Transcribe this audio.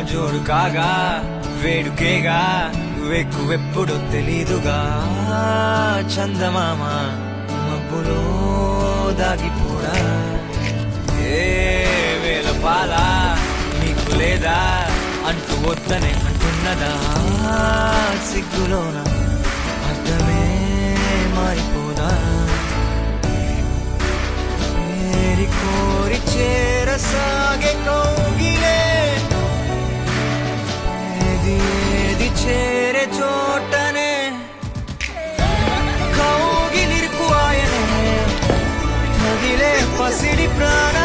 జోడు కాగా వేడుకేగా వెక్కువెప్పుడు తెలీదుగా చందమామ మబ్బులో దాగిపోడా ఏ వేల పాల నీకు లేదా అంటూ వద్దనే అంటున్నదా సిగ్గులోన అర్థమే మారిపోదా ఏరి కోరి చేరసాగే కౌగిలే ఏది ఏది చేరే చోటనే కౌగిలిరుకు ఆయనే తగిలే పసిడి ప్రాణ